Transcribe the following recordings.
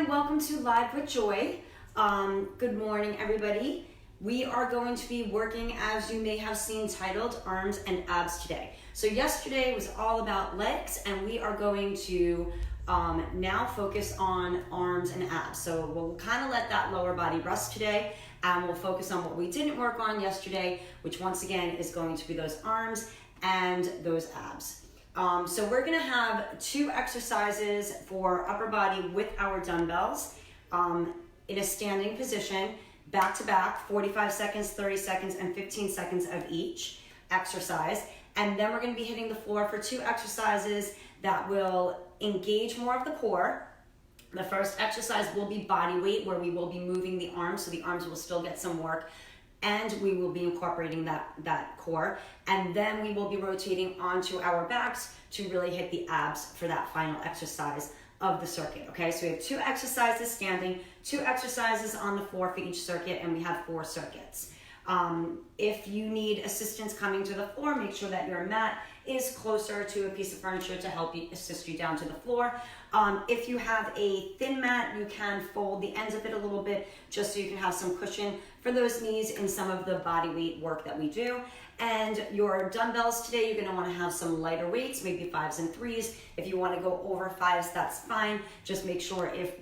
and welcome to Live with Joy. Good morning, everybody. We are going to be working, as you may have seen titled, arms and abs today. So yesterday was all about legs, and we are going to now focus on arms and abs. So we'll kind of let that lower body rest today, and we'll focus on what we didn't work on yesterday, which once again is going to be those arms and those abs. So we're gonna have two exercises for upper body with our dumbbells in a standing position, back to back, 45 seconds, 30 seconds, and 15 seconds of each exercise. And then we're gonna be hitting the floor for two exercises that will engage more of the core. The first exercise will be body weight, where we will be moving the arms, so the arms will still get some work, and we will be incorporating that core. And then we will be rotating onto our backs to really hit the abs for that final exercise of the circuit, okay? So we have two exercises standing, two exercises on the floor for each circuit, and we have 4 circuits. If you need assistance coming to the floor, make sure that your mat is closer to a piece of furniture to help you assist you down to the floor. If you have a thin mat, you can fold the ends of it a little bit just so you can have some cushion for those knees in some of the body weight work that we do. And your dumbbells today, you're gonna wanna have some lighter weights, maybe 5s and 3s. If you wanna go over 5s, that's fine. Just make sure if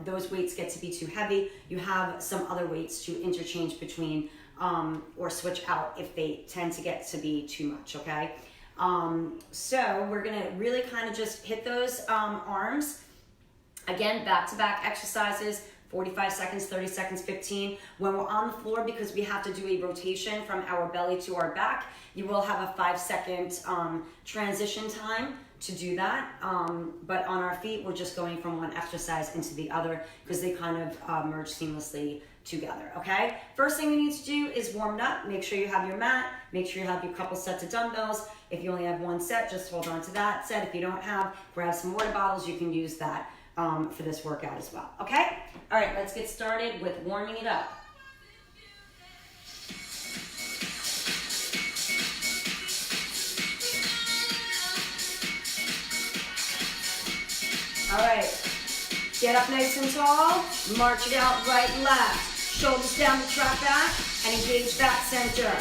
those weights get to be too heavy, you have some other weights to interchange between or switch out if they tend to get to be too much, okay? So we're gonna really kind of just hit those arms. Again, back-to-back exercises, 45 seconds, 30 seconds, 15. When we're on the floor, because we have to do a rotation from our belly to our back, you will have a 5-second transition time to do that. But on our feet, we're just going from one exercise into the other because they kind of merge seamlessly together, okay? First thing you need to do is warm it up. Make sure you have your mat. Make sure you have your couple sets of dumbbells. If you only have one set, just hold on to that set. If you don't have, grab some water bottles. You can use that for this workout as well, okay? All right, let's get started with warming it up. All right, get up nice and tall, march it out right and left. Shoulders down the trap back and engage that center.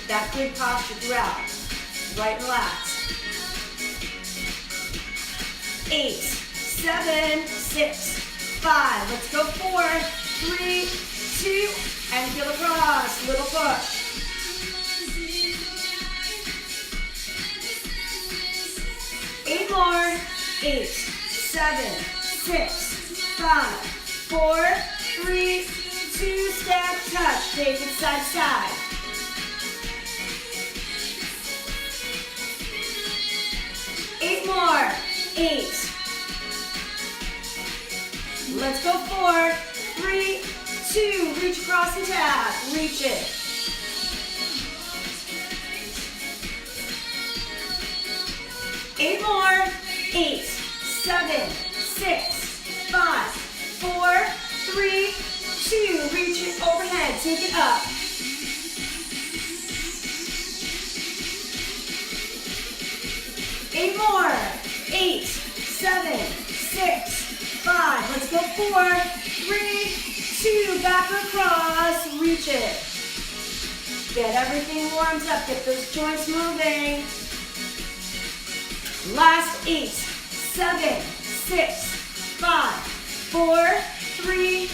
That good posture throughout. Right and left. 8, 7, 6, 5. Let's go 4, 3, 2, and feel across. Little push. 8 more. 8, 7, 6, 5, 4, 3, 2, step, touch. Take it side to side. 8 more. 8. Let's go 4, 3, 2. Reach across and tap. Reach it. 8 more. 8, 7, 6, 5, 4, 3, 2. Reach it overhead. Take it up. 8 more. 8, 7, 6, 5. Let's go 4, 3, 2. Back across. Reach it. Get everything warmed up. Get those joints moving. Last 8, 7, 6, 5, 4, 3,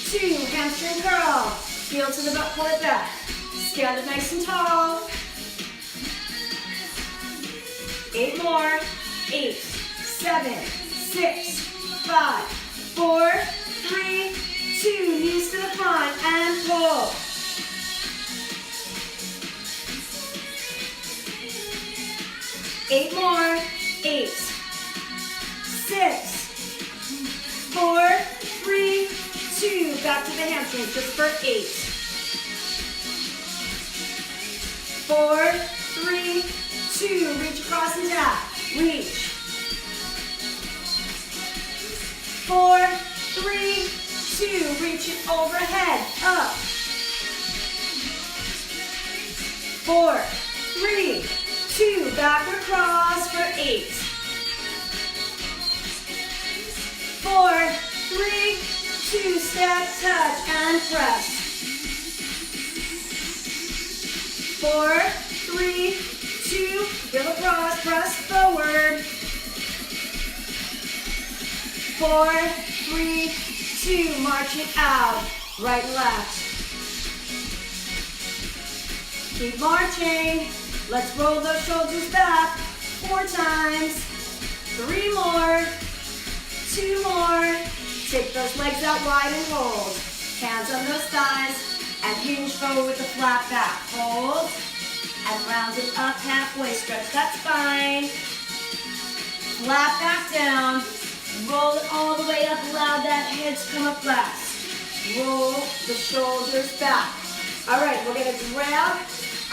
2. Hamstring curl. Heel to the butt, pull it back. Stand up nice and tall. 8 more. 8, 7, 6, 5, 4, 3, 2. Knees to the front and pull. 8 more. 8, 6, 4, 3, 2. Back to the hamstrings just for 8. 4, 3, 2. Reach across and tap. Reach. 4, 3, 2. Reach it overhead. Up. 4, 3, 2. Back across for 8. 4, 3, 2, step, touch, and press. 4, 3, 2, feel across, press forward. 4, 3, 2, march it out, right, left. Keep marching. Let's roll those shoulders back 4 times. 3 more. 2 more. Take those legs out wide and hold. Hands on those thighs and hinge forward with a flat back. Hold and round it up halfway. Stretch that spine. Flat back down. Roll it all the way up. Allow that head to come up last. Roll the shoulders back. All right, we're going to grab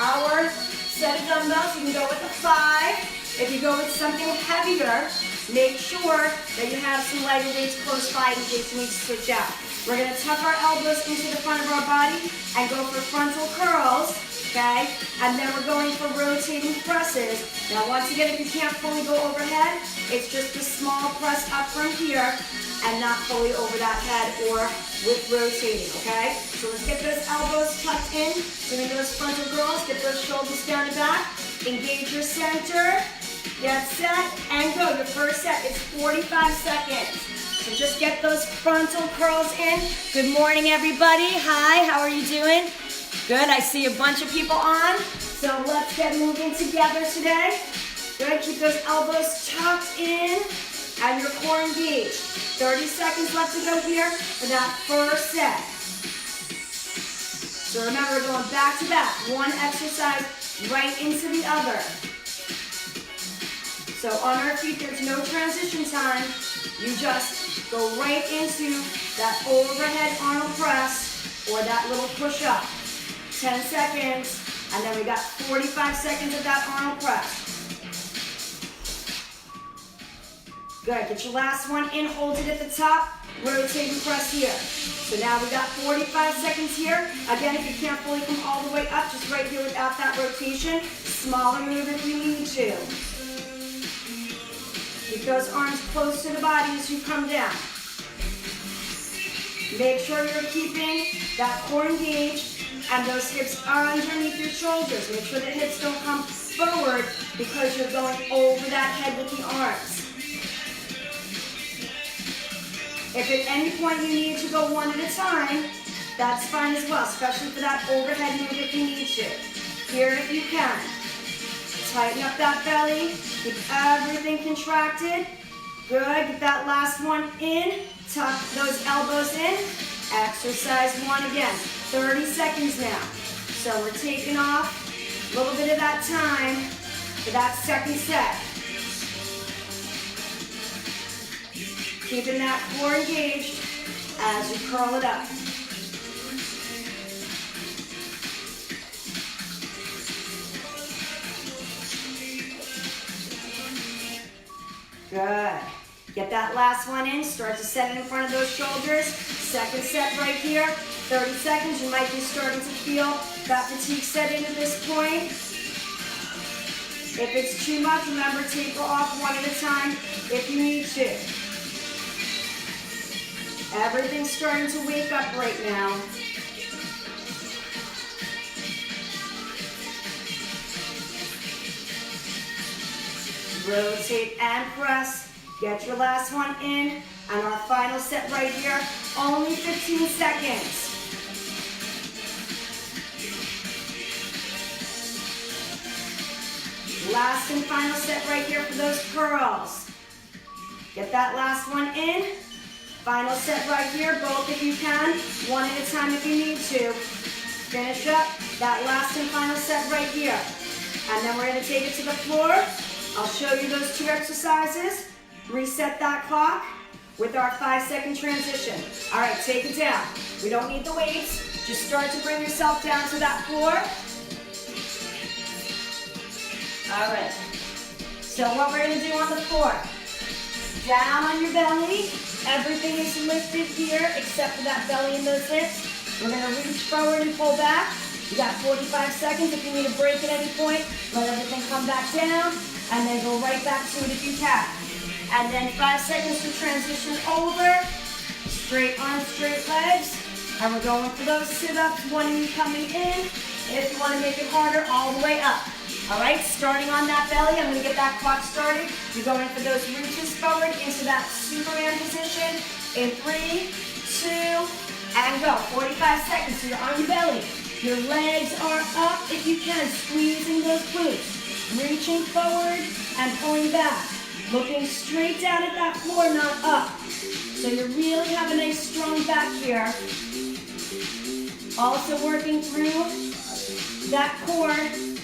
our set of dumbbells. You can go with a 5. If you go with something heavier, make sure that you have some lighter weights close by in case you need to switch out. We're going to tuck our elbows into the front of our body and go for frontal curls, okay? And then we're going for rotating presses. Now, once again, if you can't fully go overhead, it's just a small press up from here and not fully over that head or with rotating, okay? So let's get those elbows tucked in, doing those frontal curls, get those shoulders down and back, engage your center, get set, and go. Your first set is 45 seconds. So just get those frontal curls in. Good morning, everybody. Hi, how are you doing? Good, I see a bunch of people on. So let's get moving together today. Good, keep those elbows tucked in and your core engaged. 30 seconds left to go here for that first set. So remember, we're going back to back. One exercise right into the other. So on our feet, there's no transition time. You just go right into that overhead Arnold press or that little push-up. 10 seconds, and then we got 45 seconds of that Arnold press. Good, get your last one in, hold it at the top, rotate and press here. So now we got 45 seconds here. Again, if you can't fully come all the way up, just right here without that rotation. Smaller move if you need to. Keep those arms close to the body as you come down. Make sure you're keeping that core engaged and those hips are underneath your shoulders. Make sure the hips don't come forward because you're going over that head with the arms. If at any point you need to go one at a time, that's fine as well, especially for that overhead move if you need to. Here if you can. Tighten up that belly, keep everything contracted. Good, get that last one in, tuck those elbows in. Exercise one again, 30 seconds now. So we're taking off a little bit of that time for that second set. Keeping that core engaged as you curl it up. Good. Get that last one in. Start to set it in front of those shoulders. Second set right here. 30 seconds. You might be starting to feel that fatigue set in at this point. If it's too much, remember, taper off one at a time if you need to. Everything's starting to wake up right now. Rotate and press. Get your last one in. And our final set right here, only 15 seconds. Last and final set right here for those curls. Get that last one in. Final set right here, both if you can, one at a time if you need to. Finish up that last and final set right here. And then we're going to take it to the floor. I'll show you those 2 exercises. Reset that clock with our 5-second transition. All right, take it down. We don't need the weights. Just start to bring yourself down to that floor. All right. So what we're going to do on the floor, down on your belly. Everything is lifted here except for that belly and those hips. We're going to reach forward and pull back. You got 45 seconds. If you need a break at any point, let everything come back down and then go right back to it if you can. And then 5 seconds to transition over. Straight arms, straight legs. And we're going for those sit-ups, one knee coming in. If you want to make it harder, all the way up. All right, starting on that belly, I'm going to get that clock started. You're going for those reaches forward into that Superman position in 3, 2, and go. 45 seconds, so you're on your belly. Your legs are up if you can, squeezing those glutes. Reaching forward and pulling back. Looking straight down at that floor, not up. So you really have a nice strong back here. Also working through that core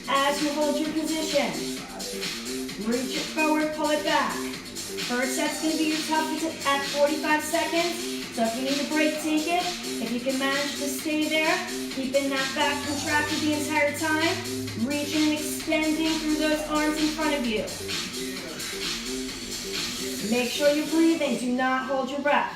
as you hold your position. Reach it forward, pull it back. First set's going to be your toughest at 45 seconds. So if you need a break, take it. If you can manage to stay there, keeping that back contracted the entire time. Reaching and extending through those arms in front of you. Make sure you're breathing. Do not hold your breath.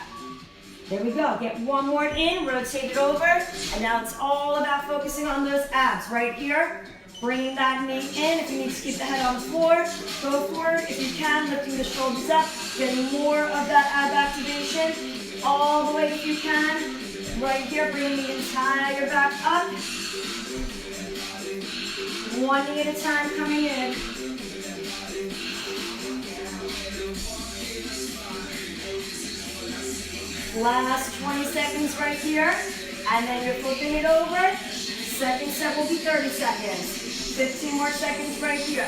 There we go. Get one more in, rotate it over, and now it's all about focusing on those abs right here. Bringing that knee in. If you need to keep the head on the floor, go for it. If you can, lifting the shoulders up, getting more of that ab activation. All the way if you can. Right here, bringing the entire back up. One knee at a time coming in. Last 20 seconds right here, and then you're flipping it over. Second set will be 30 seconds. 15 more seconds right here.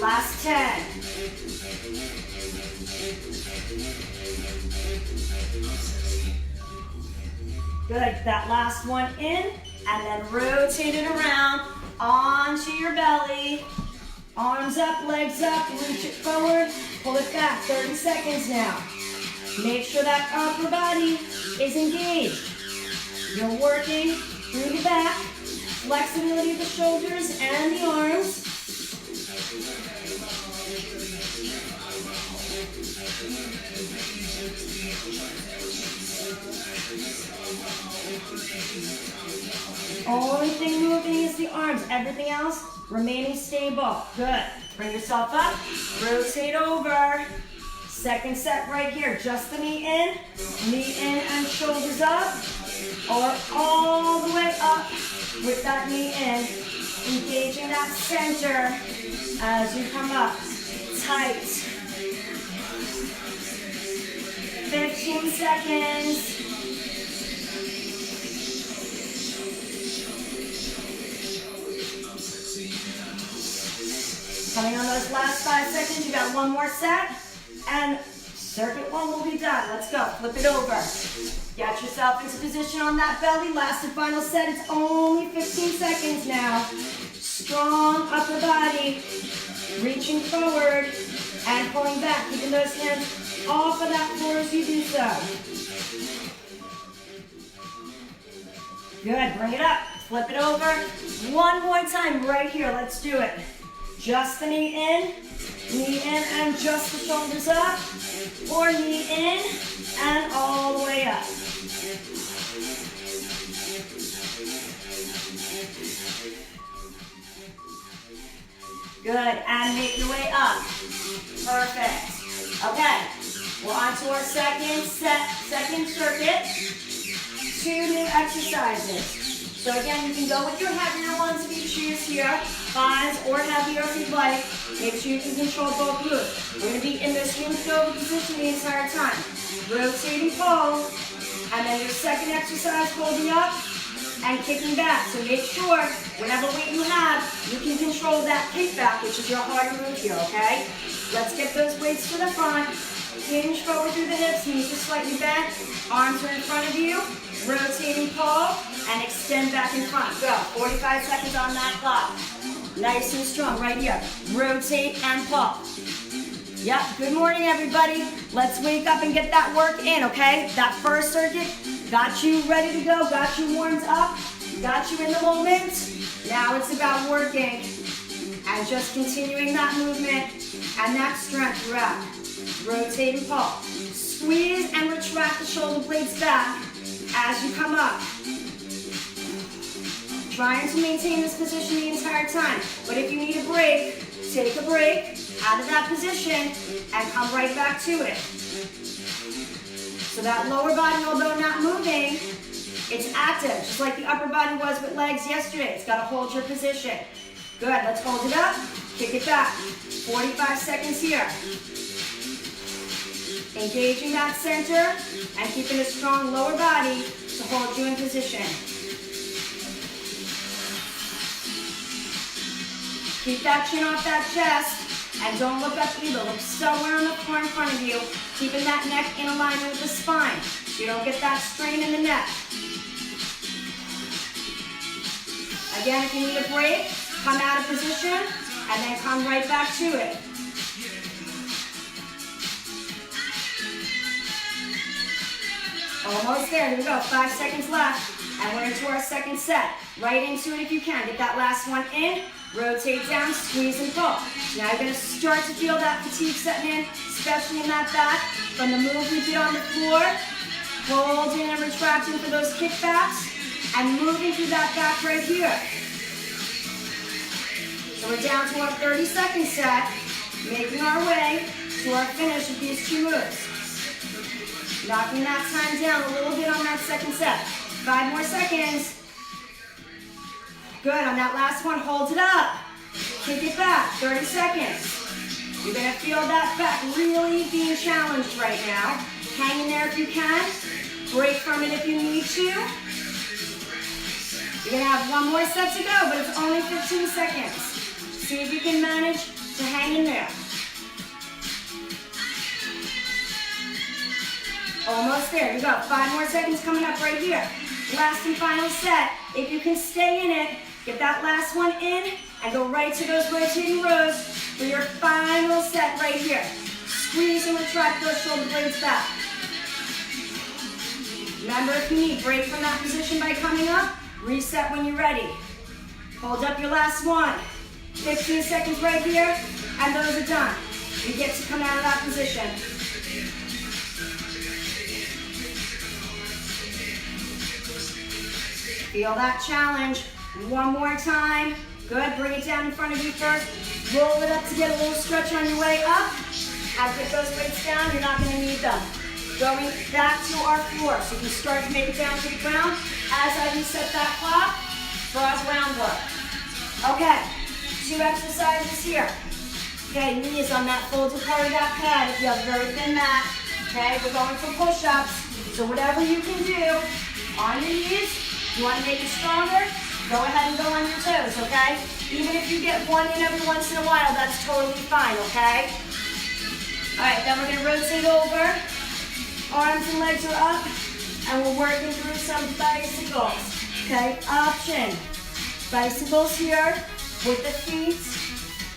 Last 10. Good, that last one in, and then rotate it around onto your belly. Arms up, legs up, reach it forward, pull it back, 30 seconds now. Make sure that upper body is engaged. You're working through the back, flexibility of the shoulders and the arms. Only thing moving is the arms, everything else remaining stable. Good. Bring yourself up, rotate over. Second set right here, just the knee in and shoulders up, or all the way up with that knee in. Engaging that center as you come up. Tight. 15 seconds. Coming on those last 5 seconds, you got one more set, and circuit one will be done. Let's go, flip it over. Get yourself into position on that belly. Last and final set, it's only 15 seconds now. Strong upper body, reaching forward and pulling back, keeping those hands off of that floor as you do so. Good, bring it up, flip it over. One more time right here, let's do it. Just the knee in and just the shoulders up, or knee in and all the way up. Good, and make your way up. Perfect. Okay, we're on to our second circuit. 2 new exercises. So again, you can go with your heavier ones if you choose here, 5s or heavier if you'd like. Make sure you can control both glutes. We're going to be in this hinged over position the entire time. Rotating pull, and then your second exercise, holding up and kicking back. So make sure, whatever weight you have, you can control that kickback, which is your harder move here, okay? Let's get those weights to the front. Hinge forward through the hips, knees are slightly bent, arms are in front of you. Rotating pull and extend back in front. Go. 45 seconds on that clock. Nice and strong right here. Rotate and pull. Yep. Good morning, everybody. Let's wake up and get that work in, okay? That first circuit got you ready to go, got you warmed up, got you in the moment. Now it's about working and just continuing that movement and that strength throughout. Rotate and pull. Squeeze and retract the shoulder blades back as you come up. Trying to maintain this position the entire time. But if you need a break, take a break. out of that position and come right back to it. So that lower body, although not moving, it's active, just like the upper body was with legs yesterday. It's got to hold your position. Good, let's hold it up, kick it back. 45 seconds here. Engaging that center and keeping a strong lower body to hold you in position. Keep that chin off that chest and don't look up either. Look somewhere on the floor in front of you, keeping that neck in alignment with the spine so you don't get that strain in the neck. Again, if you need a break, come out of position and then come right back to it. Almost there, here we go, 5 seconds left, and we're into our second set. Right into it if you can, get that last one in, rotate down, squeeze and pull. Now you're gonna start to feel that fatigue setting in, especially in that back, from the move we did on the floor, holding and retracting for those kickbacks, and moving through that back right here. So we're down to our 30-second set, making our way to our finish with these two moves. Knocking that time down a little bit on that second set. 5 more seconds. Good, on that last one, hold it up. Kick it back, 30 seconds. You're gonna feel that back really being challenged right now. Hang in there if you can. Break from it if you need to. You're gonna have one more set to go, but it's only 15 seconds. See if you can manage to hang in there. Almost there, here we go. 5 more seconds coming up right here. Last and final set. If you can stay in it, get that last one in and go right to those rotating rows for your final set right here. Squeeze and retract those shoulder blades back. Remember, if you need, break from that position by coming up, reset when you're ready. Hold up your last one. 15 seconds right here, and those are done. You get to come out of that position. Feel that challenge. One more time. Good, bring it down in front of you first. Roll it up to get a little stretch on your way up. And put those weights down, you're not gonna need them. Going back to our floor, so you can start to make it down to the ground. As I reset that clock for our ground work. Okay, 2 exercises here. Okay, knees on that folded part of that pad if you have a very thin mat. Okay, we're going for push-ups. So whatever you can do on your knees, you want to make it stronger, go ahead and go on your toes, okay? Even if you get one in every once in a while, that's totally fine, okay? All right, then we're gonna rotate over. Arms and legs are up, and we're working through some bicycles, okay? Option, bicycles here with the feet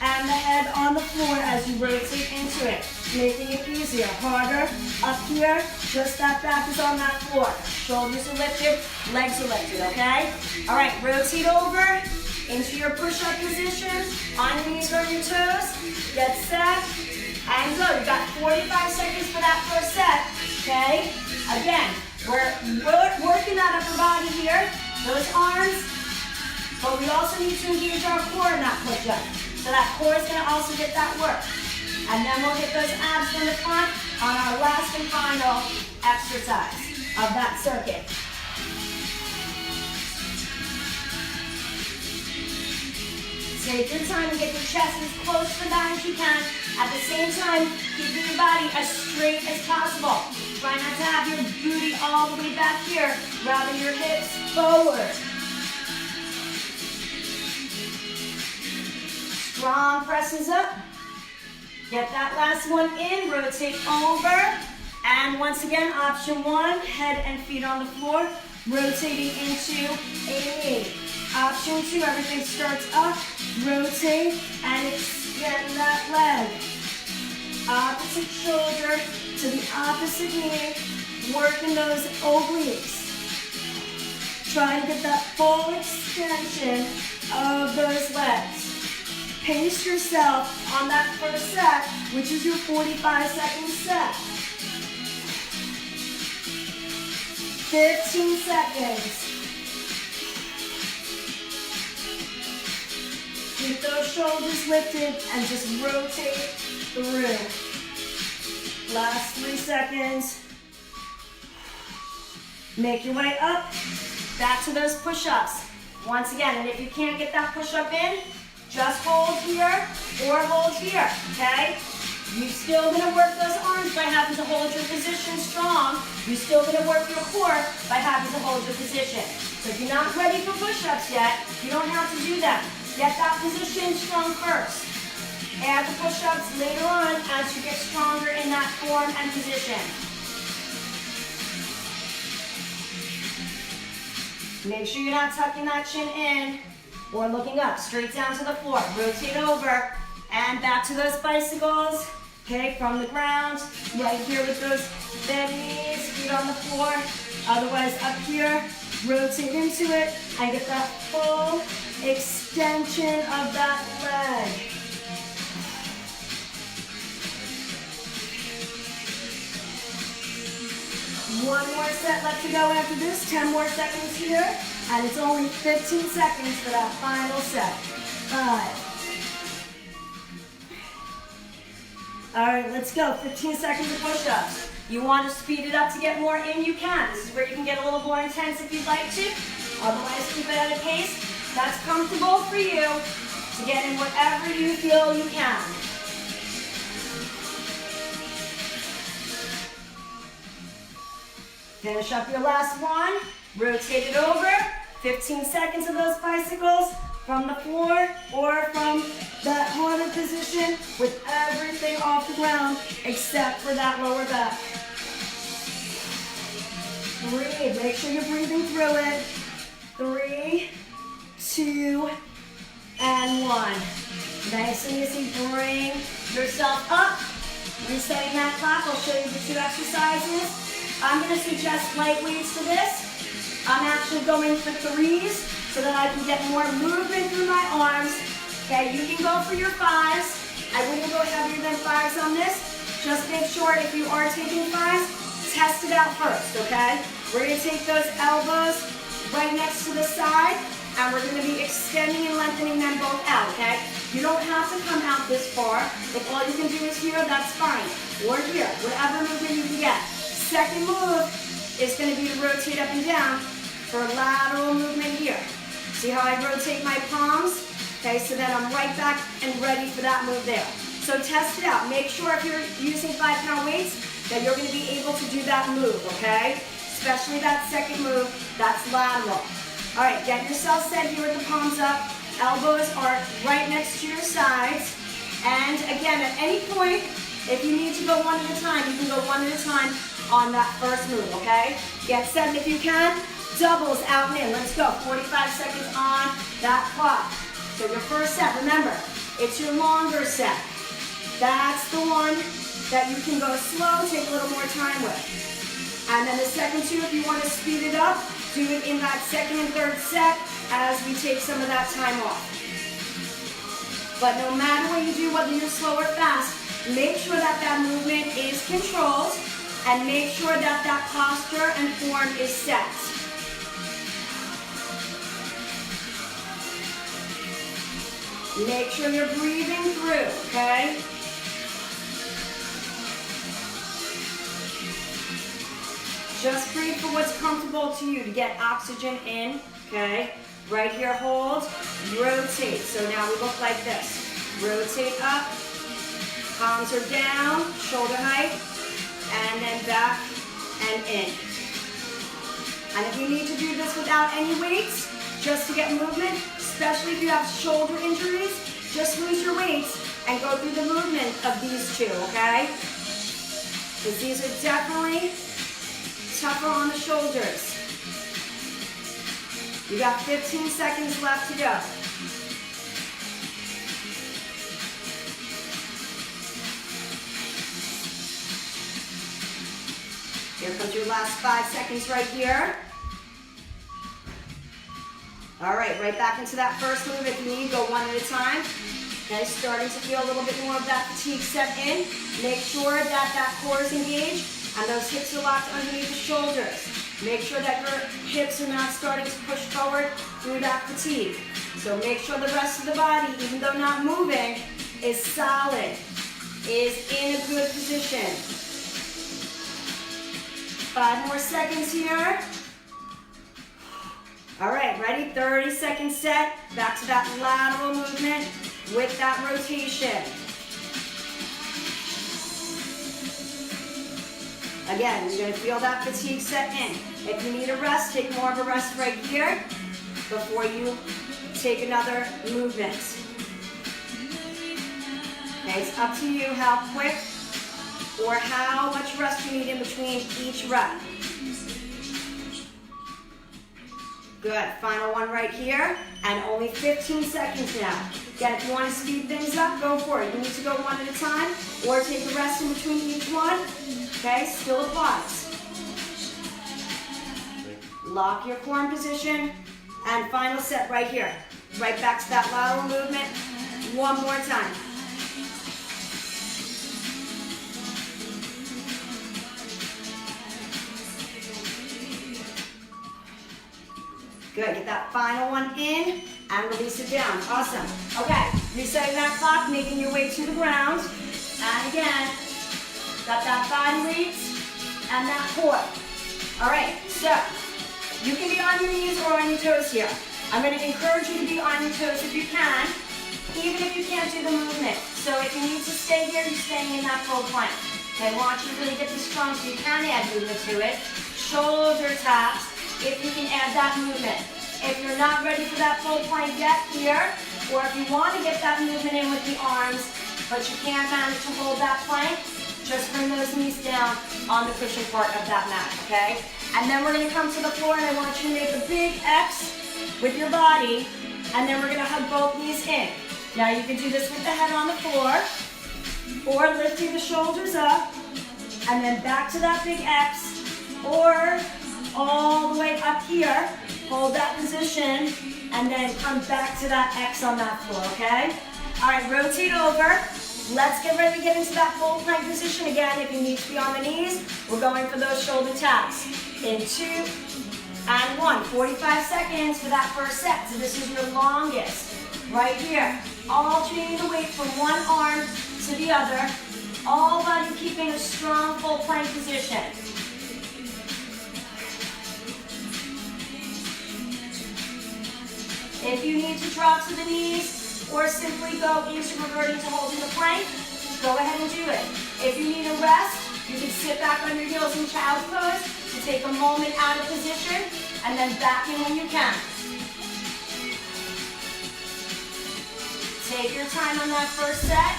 and the head on the floor as you rotate into it, making it easier. Harder, up here, just that back is on that floor. Shoulders are lifted, legs are lifted, okay? All right, rotate over into your push-up position, on your knees or your toes, get set, and go. You've got 45 seconds for that first set, okay? Again, we're working that upper body here, those arms, but we also need to engage our core in that push-up. So that core is gonna also get that work. And then we'll hit those abs from the front on our last and final exercise of that circuit. Take your time and get your chest as close to the back as you can. At the same time, keeping your body as straight as possible. Try not to have your booty all the way back here, rather your hips forward. Strong presses up. Get that last one in, rotate over. And once again, option 1, head and feet on the floor, rotating into a knee. Option 2, everything starts up, rotate, and extend that leg. Opposite shoulder to the opposite knee, working those obliques. Try to get that full extension of those legs. Pace yourself on that first set, which is your 45-second set. 15 seconds. Keep those shoulders lifted and just rotate through. Last 3 seconds. Make your way up, back to those push-ups. Once again, and if you can't get that push-up in, just hold here or hold here, okay? You're still gonna work those arms by having to hold your position strong. You're still gonna work your core by having to hold your position. So if you're not ready for push-ups yet, you don't have to do them. Get that position strong first. Add the push-ups later on as you get stronger in that form and position. Make sure you're not tucking that chin in or looking up, straight down to the floor. Rotate over and back to those bicycles. Okay, from the ground, right here with those bent knees, feet on the floor. Otherwise up here, rotate into it and get that full extension of that leg. One more set left to go after this, 10 more seconds here, and it's only 15 seconds for that final set. 5. All right, let's go, 15 seconds of push-ups. You want to speed it up to get more in, you can. This is where you can get a little more intense if you'd like to. Otherwise, keep it at a pace that's comfortable for you to get in whatever you feel you can. Finish up your last one, rotate it over, 15 seconds of those bicycles from the floor or from that haunted position with everything off the ground except for that lower back. Breathe, make sure you're breathing through it. 3, 2, and 1. Nice and easy, bring yourself up. Resetting that clock, I'll show you the 2 exercises. I'm going to suggest light weights for this. I'm actually going for 3s so that I can get more movement through my arms. Okay, you can go for your 5s. I wouldn't go heavier than 5s on this. Just make sure if you are taking 5s, test it out first, okay? We're going to take those elbows right next to the side, and we're going to be extending and lengthening them both out, okay? You don't have to come out this far. If all you can do is here, that's fine. Or here, whatever movement you can get. Second move is going to be to rotate up and down for lateral movement here. See how I rotate my palms? Okay, so then I'm right back and ready for that move there. So test it out. Make sure if you're using 5-pound weights that you're going to be able to do that move, okay? Especially that second move, that's lateral. All right, get yourself set here with the palms up. Elbows are right next to your sides. And again, at any point, if you need to go one at a time, you can go one at a time on that first move, okay? Get set, and if you can, doubles out and in. Let's go, 45 seconds on that clock. So your first set, remember, it's your longer set. That's the one that you can go slow, take a little more time with. And then the second 2, if you want to speed it up, do it in that second and third set as we take some of that time off. But no matter what you do, whether you're slow or fast, make sure that that movement is controlled. And make sure that that posture and form is set. Make sure you're breathing through, okay? Just breathe for what's comfortable to you to get oxygen in, okay? Right here, hold, rotate. So now we look like this. Rotate up, palms are down, shoulder height. And then back and in. And if you need to do this without any weights, just to get movement, especially if you have shoulder injuries, just lose your weights and go through the movement of these 2, okay? Because these are definitely tougher on the shoulders. You got 15 seconds left to go. Here comes your last 5 seconds right here. All right, right back into that first move. If you need, go one at a time. Okay, starting to feel a little bit more of that fatigue set in. Make sure that that core is engaged and those hips are locked underneath the shoulders. Make sure that your hips are not starting to push forward through that fatigue. So make sure the rest of the body, even though not moving, is solid, is in a good position. 5 more seconds here. All right, ready? 30-second set. Back to that lateral movement with that rotation. Again, you're going to feel that fatigue set in. If you need a rest, take more of a rest right here before you take another movement. Okay, it's up to you how quick or how much rest you need in between each rep. Good, final one right here, and only 15 seconds now. Again, if you want to speed things up, go for it. You need to go one at a time, or take a rest in between each one. Okay, still applies. Lock your core in position, and final set right here. Right back to that lateral movement, one more time. Good, get that final one in and release it down. Awesome. Okay, resetting that clock, making your way to the ground. And again, got that body weight and that core. All right, so you can be on your knees or on your toes here. I'm going to encourage you to be on your toes if you can, even if you can't do the movement. So if you need to stay here, you're staying in that full plank. Okay, I want you to really get this strong so you can add movement to it. Shoulder taps. If you can add that movement. If you're not ready for that full plank yet here, or if you want to get that movement in with the arms, but you can't manage to hold that plank, just bring those knees down on the cushion part of that mat, okay? And then we're going to come to the floor, and I want you to make a big X with your body, and then we're going to hug both knees in. Now you can do this with the head on the floor, or lifting the shoulders up, and then back to that big X, or all the way up here, hold that position, and then come back to that X on that floor, okay? All right, rotate over. Let's get ready to get into that full plank position again. If you need to be on the knees, we're going for those shoulder taps. In 2 and 1, 45 seconds for that first set. So this is your longest, right here. Alternating the weight from one arm to the other, all while you're keeping a strong full plank position. If you need to drop to the knees or simply go into reverting to holding the plank, go ahead and do it. If you need a rest, you can sit back on your heels in child's pose to take a moment out of position and then back in when you can. Take your time on that first set.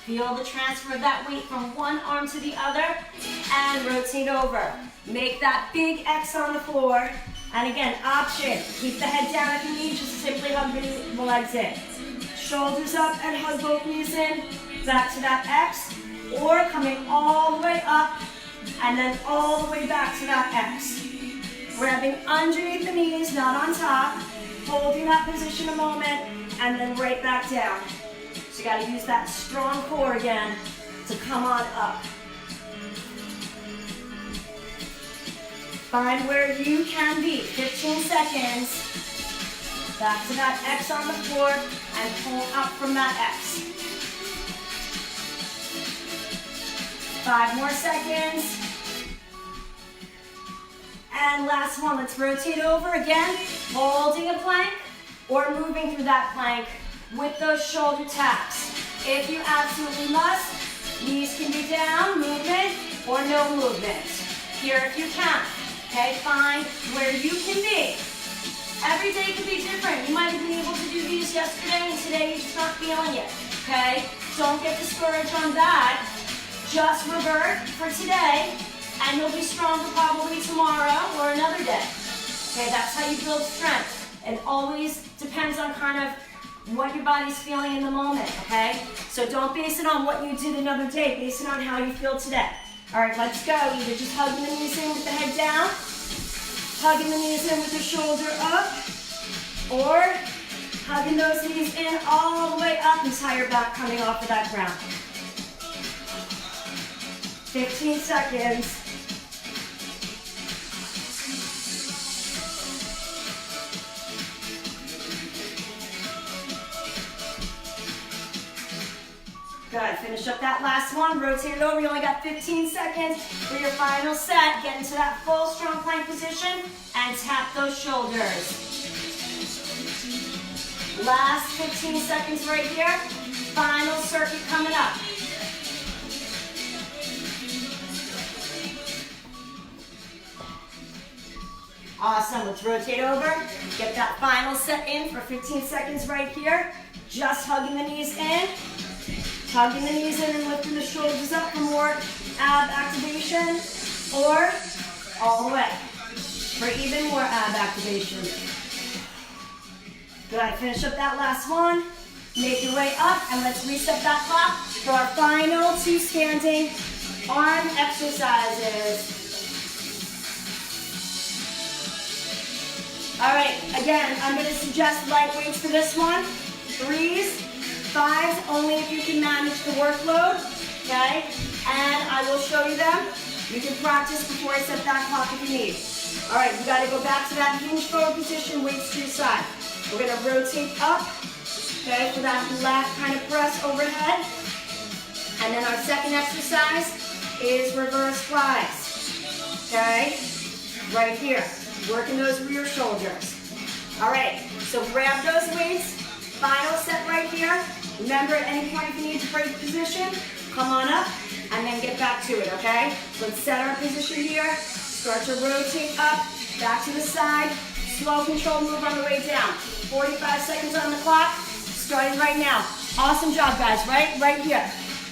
Feel the transfer of that weight from one arm to the other and rotate over. Make that big X on the floor. And again, option. Keep the head down if you need, just simply hug the legs in. Shoulders up and hug both knees in. Back to that X. Or coming all the way up and then all the way back to that X. Grabbing underneath the knees, not on top. Holding that position a moment and then right back down. So you got to use that strong core again to come on up. Find where you can be. 15 seconds. Back to that X on the floor and pull up from that X. 5 more seconds. And last one, let's rotate over again, holding a plank or moving through that plank with those shoulder taps. If you absolutely must, knees can be down, movement, or no movement. Here if you can. Okay, find where you can be. Every day could be different. You might have been able to do these yesterday and today you're just not feeling it. Okay, don't get discouraged on that. Just revert for today and you'll be stronger probably tomorrow or another day. Okay, that's how you build strength. It always depends on kind of what your body's feeling in the moment, okay? So don't base it on what you did another day, base it on how you feel today. All right, let's go. Either just hugging the knees in with the head down, hugging the knees in with the shoulder up, or hugging those knees in all the way up and tie your back coming off of that ground. 15 seconds. Good, finish up that last one, rotate it over, you only got 15 seconds for your final set. Get into that full strong plank position and tap those shoulders. Last 15 seconds right here, final circuit coming up. Awesome, let's rotate over, get that final set in for 15 seconds right here. Just hugging the knees in. Tugging the knees in and lifting the shoulders up for more ab activation, or all the way for even more ab activation. Good, finish up that last one. Make your way up and let's reset that clock for our final 2 standing arm exercises. All right, again, I'm gonna suggest light weights for this one. 3s, 5s, only if you can manage the workload, okay? And I will show you them. You can practice before I set that clock if you need. All right, you gotta go back to that hinge forward position, weights to your side. We're gonna rotate up, okay, for that lat kind of press overhead. And then our second exercise is reverse flies, okay? Right here, working those rear shoulders. All right, so grab those weights, final set right here. Remember, at any point if you need to break position, come on up and then get back to it, okay? So let's set our position here. Start to rotate up, back to the side. Slow control move on the way down. 45 seconds on the clock, starting right now. Awesome job, guys, right here.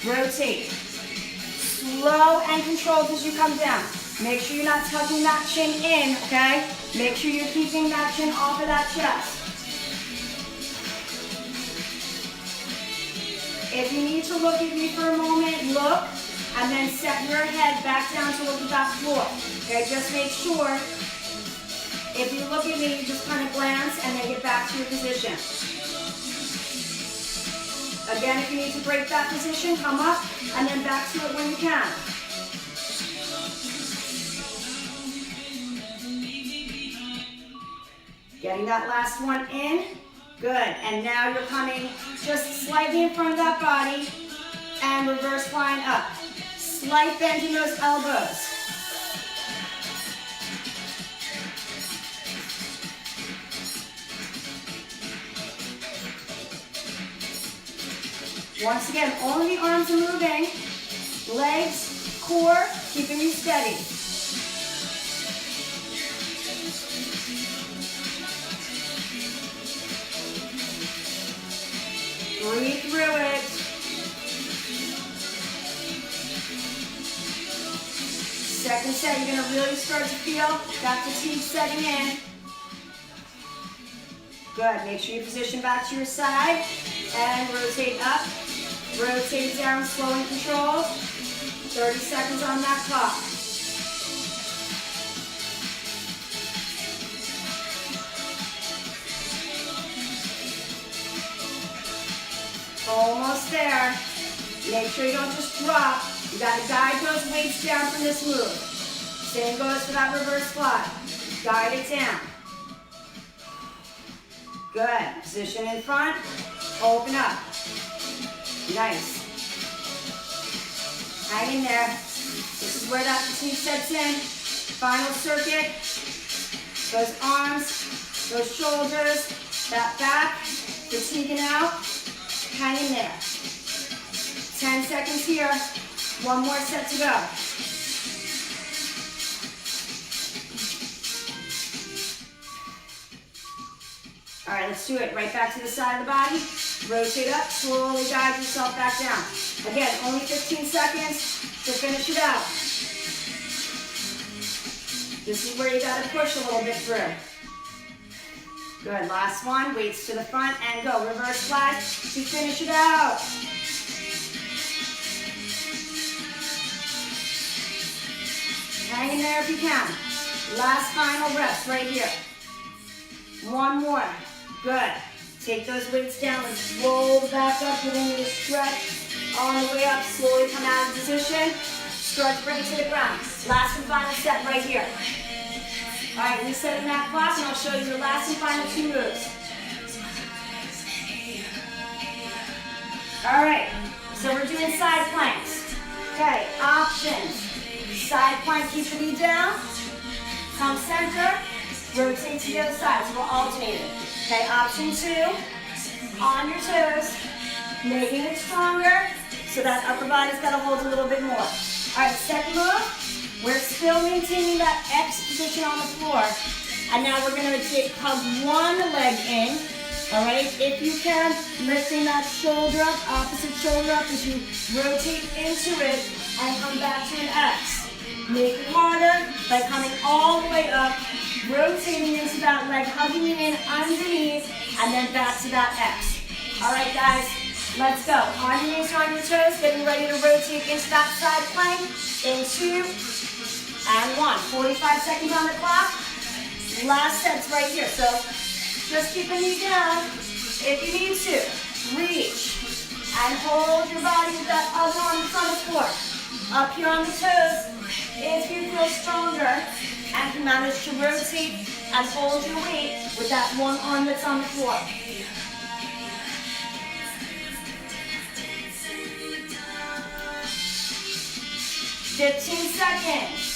Rotate. Slow and controlled as you come down. Make sure you're not tucking that chin in, okay? Make sure you're keeping that chin off of that chest. If you need to look at me for a moment, look, and then set your head back down to look at that floor. Okay, just make sure, if you look at me, you just kind of glance and then get back to your position. Again, if you need to break that position, come up and then back to it when you can. Getting that last one in. Good, and now you're coming just slightly in front of that body and reverse flying up. Slight bend in those elbows. Once again, only the arms are moving. Legs, core, keeping you steady. Breathe through it. Second set, you're going to really start to feel that fatigue setting in. Good. Make sure you position back to your side and rotate up. Rotate down, slow and controlled. 30 seconds on that clock. Almost there. Make sure you don't just drop. You got to guide those weights down from this move. Same goes for that reverse fly. Guide it down. Good. Position in front. Open up. Nice. Hang in there. This is where that fatigue sets in. Final circuit. Those arms, those shoulders, that back, fatiguing out. Hang in there. 10 seconds here. One more set to go. All right, let's do it. Right back to the side of the body. Rotate up, slowly guide yourself back down. Again, only 15 seconds to finish it out. This is where you gotta push a little bit through. Good, last one, weights to the front and go. Reverse fly to finish it out. Hang in there if you can. Last final reps right here. One more, good. Take those weights down and roll back up, giving you a stretch on the way up. Slowly come out of position. Start to bring it to the ground. Last and final set right here. All right, resetting that clock, and I'll show you the last and final 2 moves. All right, so we're doing side planks. Okay, options. Side plank, keep the knee down. Come center, rotate to the other side, so we're alternating. Okay, option 2, on your toes, making it stronger, so that upper body's got to hold a little bit more. All right, second move, we're still maintaining that X position on the floor. And now we're going to hug one leg in. All right, if you can, lifting that shoulder up, opposite shoulder up as you rotate into it and come back to an X. Make it harder by coming all the way up, rotating into that leg, hugging it in underneath, and then back to that X. All right, guys. Let's go. On your knees, on your toes, getting ready to rotate into that side plank. In 2 and 1. 45 seconds on the clock. Last set's right here. So just keep the knee down. If you need to, reach and hold your body with that other arm that's on the floor. Up here on the toes. If you feel stronger and can manage to rotate and hold your weight with that one arm that's on the floor. 15 seconds.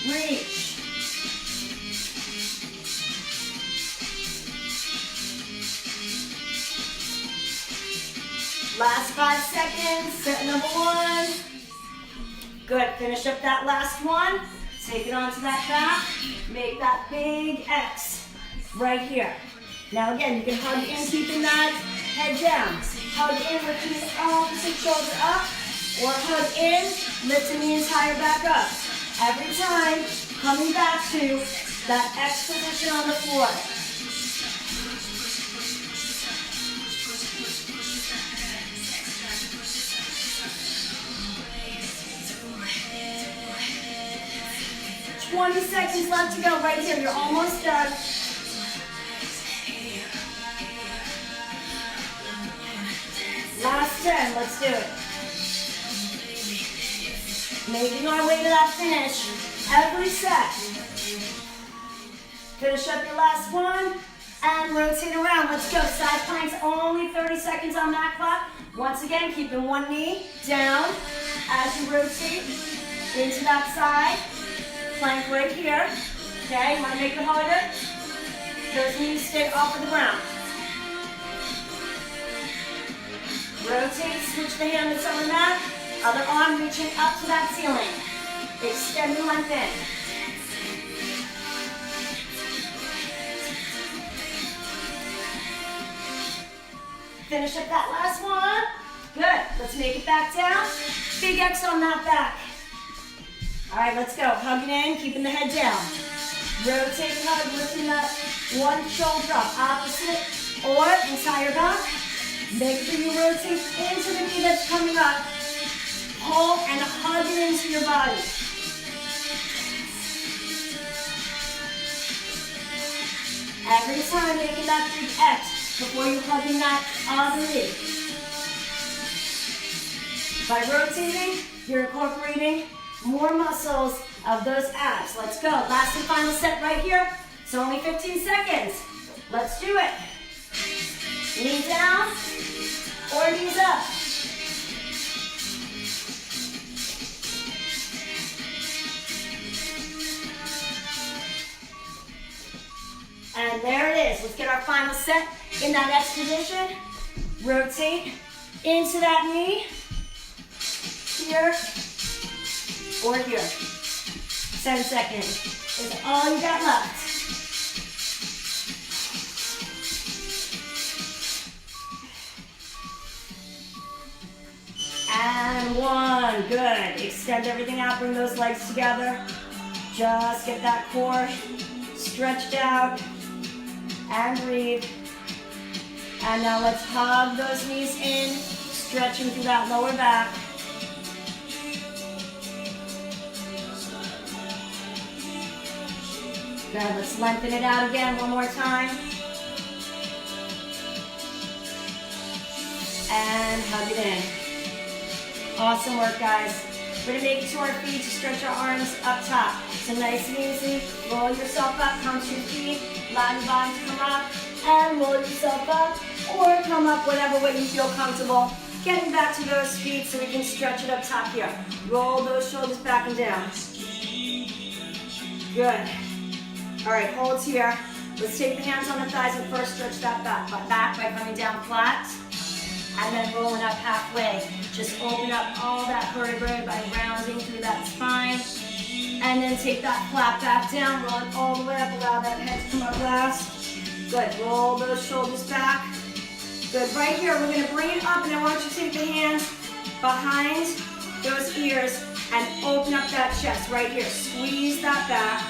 Reach. Last 5 seconds. Set number 1. Good. Finish up that last one. Take it onto that back. Make that big X right here. Now again, you can hug in, keeping that head down. Hug in, lifting the opposite shoulder up. Or hug in, lifting the entire back up. Every time, coming back to that X position on the floor. $20 seconds left to go right here. You're almost done. Last 10, let's do it. Making our way to that finish. Every set. Finish up your last one and rotate around. Let's go. Side planks, only 30 seconds on that clock. Once again, keeping one knee down as you rotate into that side. Plank right here. Okay, you want to make it harder? Those knees stay off of the ground. Rotate, switch the hand that's on the mat. Other arm reaching up to that ceiling. Extend the length in. Finish up that last one. Good. Let's make it back down. Big X on that back. All right, let's go. Hugging in, keeping the head down. Rotate, hug, lifting that one shoulder up. Opposite or entire back. Make sure you rotate into the knee that's coming up. Pull and hug it into your body. Every time making that big X before you're hugging that other knee. By rotating, you're incorporating more muscles of those abs. Let's go. Last and final set right here. It's only 15 seconds. Let's do it. Knee down or knees up. And there it is. Let's get our final set in that X position. Rotate into that knee. Here or here. 10 seconds is all you got left. And 1. Good. Extend everything out. Bring those legs together. Just get that core stretched out. And breathe. And now let's hug those knees in, stretching through that lower back. Good, let's lengthen it out again one more time. And hug it in. Awesome work, guys. We're gonna make it to our feet to stretch our arms up top. So nice and easy. Roll yourself up, come to your feet. Allow your body to come up and roll yourself up, or come up whatever way you feel comfortable. Getting back to those feet so we can stretch it up top here. Roll those shoulders back and down. Good. All right, hold here. Let's take the hands on the thighs and first stretch that back by coming down flat and then rolling up halfway. Just open up all that vertebrae by rounding through that spine. And then take that flat back down, roll it all the way up, allow that head to come up last. Good, roll those shoulders back. Good, right here, we're gonna bring it up and I want you to take the hands behind those ears and open up that chest right here. Squeeze that back.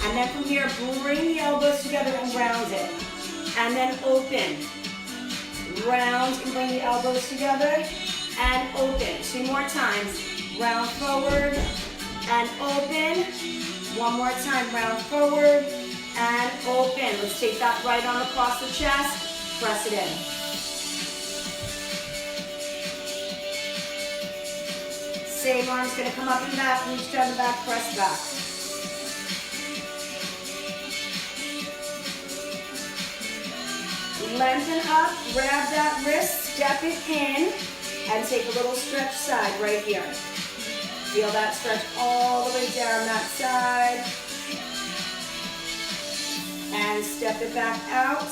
And then from here, bring the elbows together and round it. And then open. Round and bring the elbows together and open. 2 more times. Round forward and open. 1 more time. Round forward and open. Let's take that right arm across the chest. Press it in. Same arm's gonna come up and back. Reach down the back, press back. Lengthen up, grab that wrist, step it in, and take a little stretch side right here. Feel that stretch all the way down that side. And step it back out,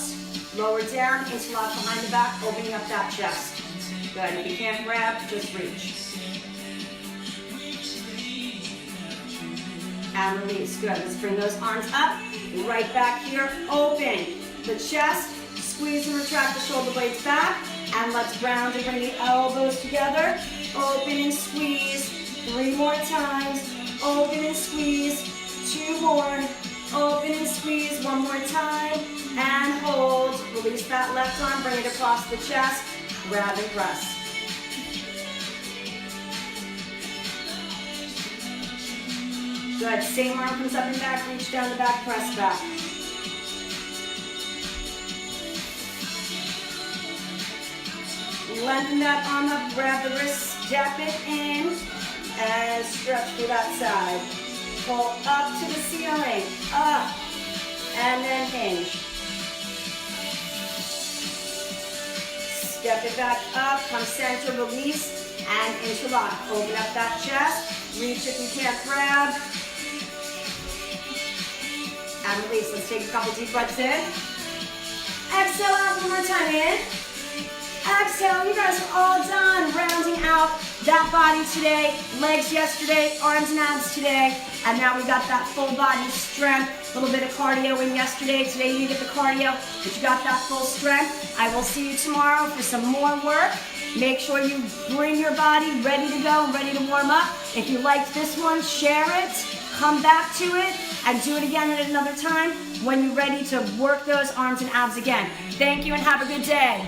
lower down, interlock behind the back, opening up that chest. Good, if you can't grab, just reach. And release, good. Let's bring those arms up, right back here, open the chest. Squeeze and retract the shoulder blades back, and let's round and bring the elbows together. Open and squeeze. 3 more times. Open and squeeze. 2 more. Open and squeeze. 1 more time. And hold. Release that left arm. Bring it across the chest. Grab and press. Good. Same arm comes up and back. Reach down the back. Press back. Lengthen that arm up, grab the wrist, step it in, and stretch to that side. Pull up to the ceiling, up, and then hinge. Step it back up, come center, release, and interlock. Open up that chest, reach if you can't grab, and release. Let's take a couple deep breaths in. Exhale out 1 more time, in. Exhale, you guys are all done rounding out that body today. Legs yesterday, arms and abs today. And now we got that full body strength. A little bit of cardio in yesterday. Today you didn't get the cardio, but you got that full strength. I will see you tomorrow for some more work. Make sure you bring your body ready to go and ready to warm up. If you liked this one, share it. Come back to it and do it again at another time when you're ready to work those arms and abs again. Thank you and have a good day.